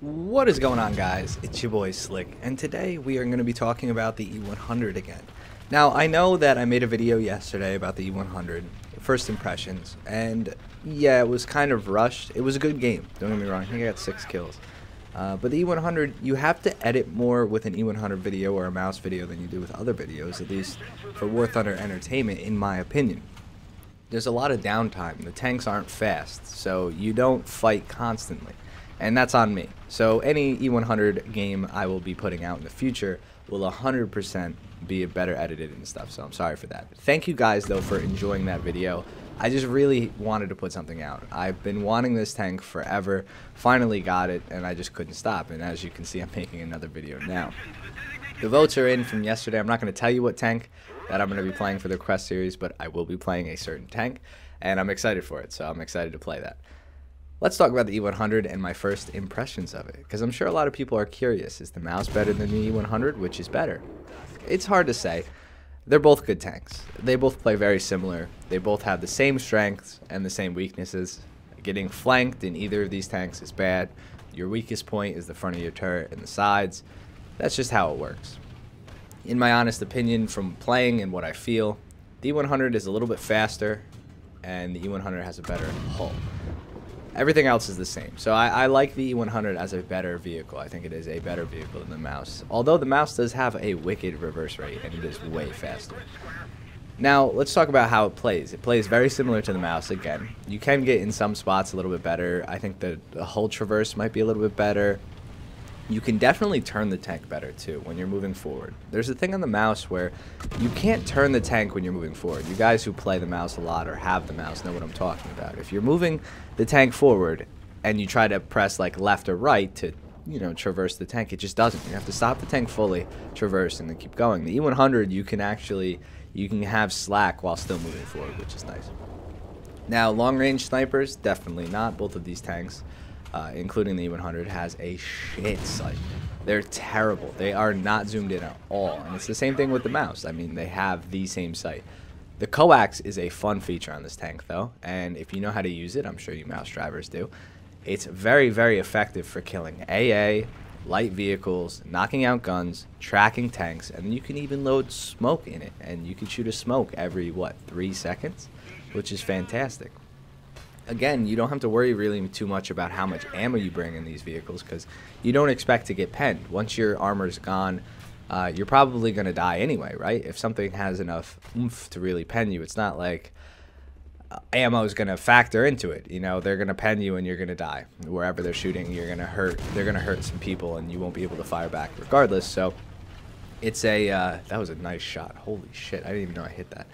What is going on, guys? It's your boy Slick, and today we are going to be talking about the E100 again. Now, I know that I made a video yesterday about the E100, first impressions, and yeah, it was kind of rushed. It was a good game, don't get me wrong, I think I got 6 kills. But the E100, you have to edit more with an E100 video or a mouse video than you do with other videos, at least for War Thunder Entertainment, in my opinion. There's a lot of downtime. The tanks aren't fast, so you don't fight constantly. And that's on me. So any E100 game I will be putting out in the future will 100% be better edited and stuff, so I'm sorry for that. Thank you guys, though, for enjoying that video. I just really wanted to put something out. I've been wanting this tank forever, finally got it, and I just couldn't stop. And as you can see, I'm making another video now. The votes are in from yesterday. I'm not going to tell you what tank that I'm going to be playing for the Quest series, but I will be playing a certain tank, and I'm excited for it, so I'm excited to play that. Let's talk about the E100 and my first impressions of it, because I'm sure a lot of people are curious. Is the mouse better than the E100? Which is better? It's hard to say. They're both good tanks. They both play very similar. They both have the same strengths and the same weaknesses. Getting flanked in either of these tanks is bad. Your weakest point is the front of your turret and the sides. That's just how it works. In my honest opinion, from playing and what I feel, the E100 is a little bit faster, and the E100 has a better hull. Everything else is the same. So I like the E100 as a better vehicle. I think it is a better vehicle than the mouse. Although the mouse does have a wicked reverse rate, and it is way faster. Now, let's talk about how it plays. It plays very similar to the mouse again. You can get in some spots a little bit better. I think the hull traverse might be a little bit better. You can definitely turn the tank better too when you're moving forward. There's a thing on the mouse where you can't turn the tank when you're moving forward. You guys who play the mouse a lot or have the mouse know what I'm talking about. If you're moving the tank forward and you try to press like left or right to, traverse the tank, it just doesn't. You have to stop the tank fully, traverse, and then keep going. The E100, you can have slack while still moving forward, which is nice. Now, long-range snipers, definitely not. Both of these tanks, including the E100, has a shit sight. They're terrible. They are not zoomed in at all. And it's the same thing with the mouse. I mean, they have the same sight. The coax is a fun feature on this tank, though. And if you know how to use it, I'm sure you mouse drivers do. It's very, very effective for killing AA, light vehicles, knocking out guns, tracking tanks, and you can even load smoke in it. And you can shoot a smoke every, 3 seconds? Which is fantastic. Again, you don't have to worry really too much about how much ammo you bring in these vehicles because you don't expect to get penned. Once your armor's gone, you're probably going to die anyway, right? If something has enough oomph to really pen you, it's not like ammo is going to factor into it. They're going to pen you and you're going to die. Wherever they're shooting, you're going to hurt. They're going to hurt some people and you won't be able to fire back regardless. So it's that was a nice shot. Holy shit, I didn't even know I hit that.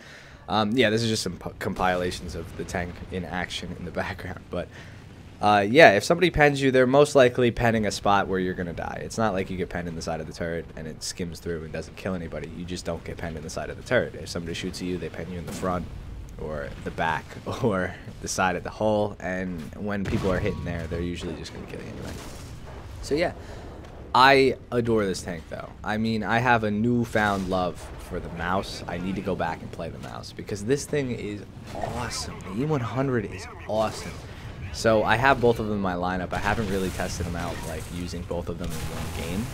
Yeah, this is just some compilations of the tank in action in the background. But, yeah, if somebody pens you, they're most likely penning a spot where you're going to die. It's not like you get penned in the side of the turret and it skims through and doesn't kill anybody. You just don't get penned in the side of the turret. If somebody shoots at you, they pen you in the front or the back or the side of the hull. And when people are hitting there, they're usually just going to kill you anyway. So, yeah. I adore this tank, though. I mean, I have a newfound love for the mouse. I need to go back and play the mouse because this thing is awesome. The E100 is awesome. So I have both of them in my lineup. I haven't really tested them out, like using both of them in one game.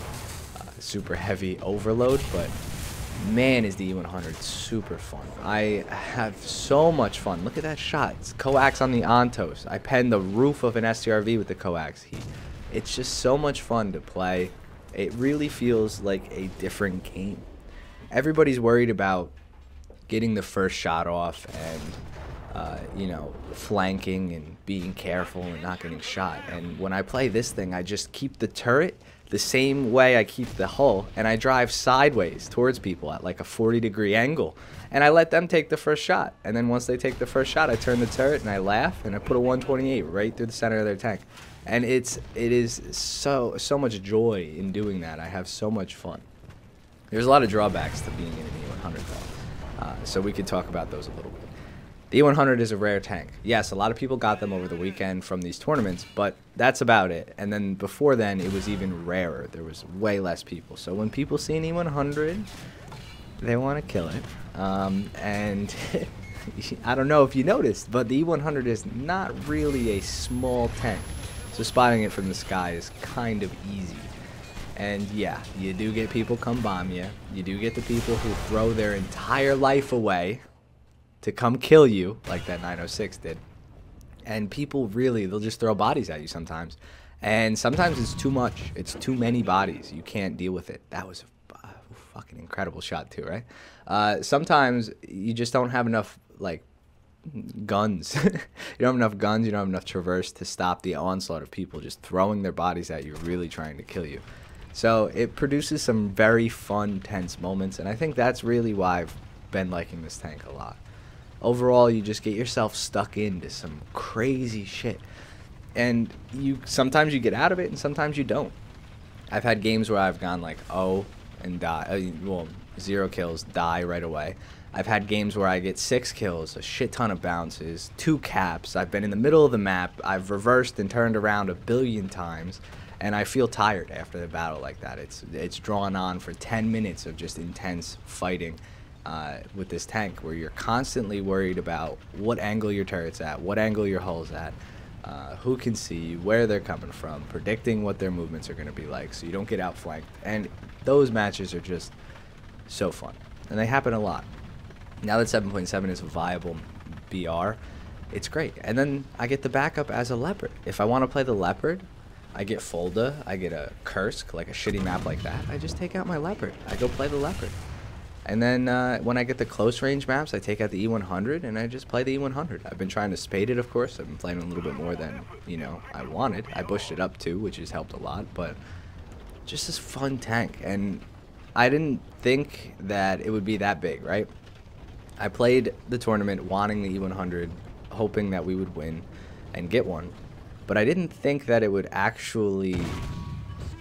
Super heavy overload, but man, is the E100 super fun. I have so much fun. Look at that shot. It's coax on the Ontos. I penned the roof of an STRV with the coax heat. It's just so much fun to play. It really feels like a different game. Everybody's worried about getting the first shot off and, flanking and being careful and not getting shot. And when I play this thing, I just keep the turret the same way I keep the hull, and I drive sideways towards people at like a 40-degree angle. And I let them take the first shot. And then once they take the first shot, I turn the turret and I laugh and I put a 128 right through the center of their tank. And it is so much joy in doing that. I have so much fun. There's a lot of drawbacks to being in an E100 though. So we could talk about those a little bit. The E100 is a rare tank. Yes, a lot of people got them over the weekend from these tournaments, but that's about it. And then before then, it was even rarer. There was way less people. So when people see an E100, they want to kill it. And I don't know if you noticed, but the E100 is not really a small tank. So spotting it from the sky is kind of easy. And yeah, you do get people come bomb you. You do get the people who throw their entire life away to come kill you, like that 906 did. And people really, they'll just throw bodies at you sometimes. And sometimes it's too much. It's too many bodies. You can't deal with it. That was a fucking incredible shot too, right? Sometimes you just don't have enough, like, guns. You don't have enough guns. You don't have enough traverse to stop the onslaught of people just throwing their bodies at you, really trying to kill you. So it produces some very fun, tense moments, and I think that's really why I've been liking this tank a lot. Overall, you just get yourself stuck into some crazy shit, and sometimes you get out of it, and sometimes you don't. I've had games where I've gone like 0 and die, well, 0 kills, die right away. I've had games where I get 6 kills, a shit ton of bounces, 2 caps. I've been in the middle of the map. I've reversed and turned around 1 billion times. And I feel tired after the battle like that. It's drawn on for 10 minutes of just intense fighting with this tank, where you're constantly worried about what angle your turret's at, what angle your hull's at, who can see you, where they're coming from, predicting what their movements are going to be like so you don't get outflanked. And those matches are just so fun. And they happen a lot. Now that 7.7 is a viable BR, it's great. And then I get the backup as a Leopard. If I want to play the Leopard, I get Fulda, I get a Kursk, like a shitty map like that. I just take out my Leopard. I go play the Leopard. And then when I get the close range maps, I take out the E100 and I just play the E100. I've been trying to spade it, of course. I've been playing a little bit more than, you know, I wanted. I bushed it up too, which has helped a lot. But just this fun tank. And I didn't think that it would be that big, right? I played the tournament wanting the E100, hoping that we would win and get one. But I didn't think that it would actually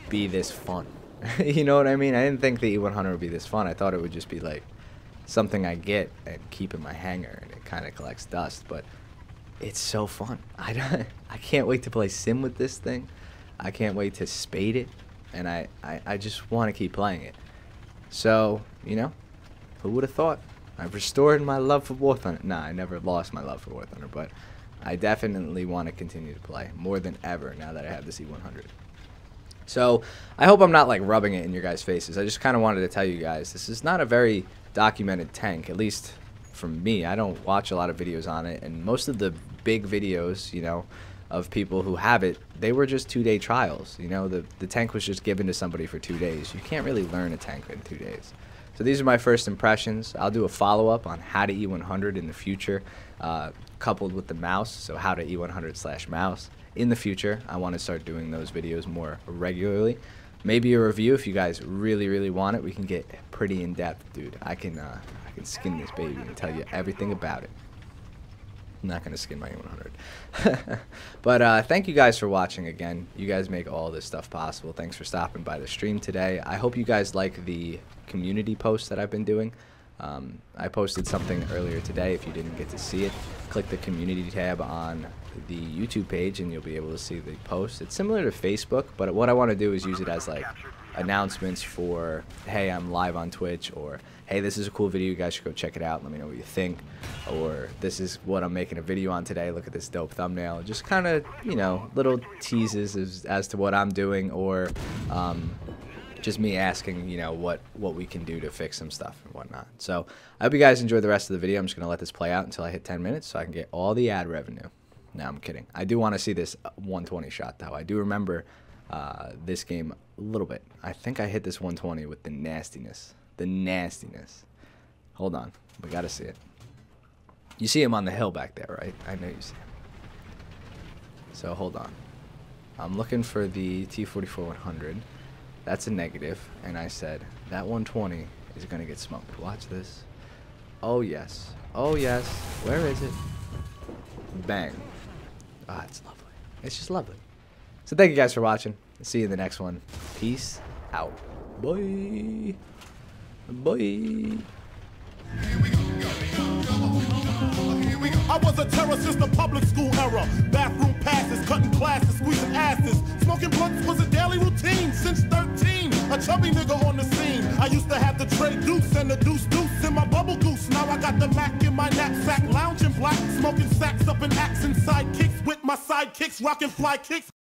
be this fun. You know what I mean? I didn't think the E100 would be this fun. I thought it would just be like something I get and keep in my hangar and it kind of collects dust. But it's so fun. I can't wait to play sim with this thing. I can't wait to spade it. And I just want to keep playing it. So, you know, who would have thought? I've restored my love for War Thunder. Nah, I never lost my love for War Thunder, but I definitely want to continue to play more than ever now that I have this E100. So I hope I'm not like rubbing it in your guys' faces. I just kind of wanted to tell you guys this is not a very documented tank, at least from me. I don't watch a lot of videos on it, and most of the big videos, you know, of people who have it, they were just 2-day trials. You know, the tank was just given to somebody for 2 days. You can't really learn a tank in 2 days. So these are my first impressions. I'll do a follow-up on how to E100 in the future, coupled with the mouse, so how to E100/mouse. In the future, I want to start doing those videos more regularly. Maybe a review if you guys really, really want it. We can get pretty in-depth, dude. I can skin this baby and tell you everything about it. I'm not going to skin my E100. But thank you guys for watching again. You guys make all this stuff possible. Thanks for stopping by the stream today. I hope you guys like the community post that I've been doing. I posted something earlier today. If you didn't get to see it, click the community tab on the YouTube page and you'll be able to see the post. It's similar to Facebook, but what I want to do is use it as like announcements for, hey, I'm live on Twitch, or hey, this is a cool video, you guys should go check it out, let me know what you think, or this is what I'm making a video on today, look at this dope thumbnail. Just kind of, you know, little teases as to what I'm doing, or just me asking, you know, what we can do to fix some stuff and whatnot. So I hope you guys enjoy the rest of the video. I'm just gonna let this play out until I hit 10 minutes so I can get all the ad revenue. No, I'm kidding. I do want to see this 120 shot though. I do remember this game a little bit. I think I hit this 120 with the nastiness. The nastiness. Hold on. We gotta see it. You see him on the hill back there, right? I know you see him. So hold on. I'm looking for the T-44-100. That's a negative. And I said, that 120 is gonna get smoked. Watch this. Oh yes. Oh yes. Where is it? Bang. Ah, it's lovely. It's just lovely. So thank you guys for watching. See you in the next one. Peace out. Bye. Bye. I was a terror since the public school era. Bathroom passes, cutting classes, squeezing asses. Smoking blunts was a daily routine since 13. A chubby nigga on the scene. I used to have the tray deuce and the deuce in my bubble goose. Now I got the Mac in my knapsack, lounging black, smoking sacks up in axe and sidekicks with my sidekicks, rocking fly kicks.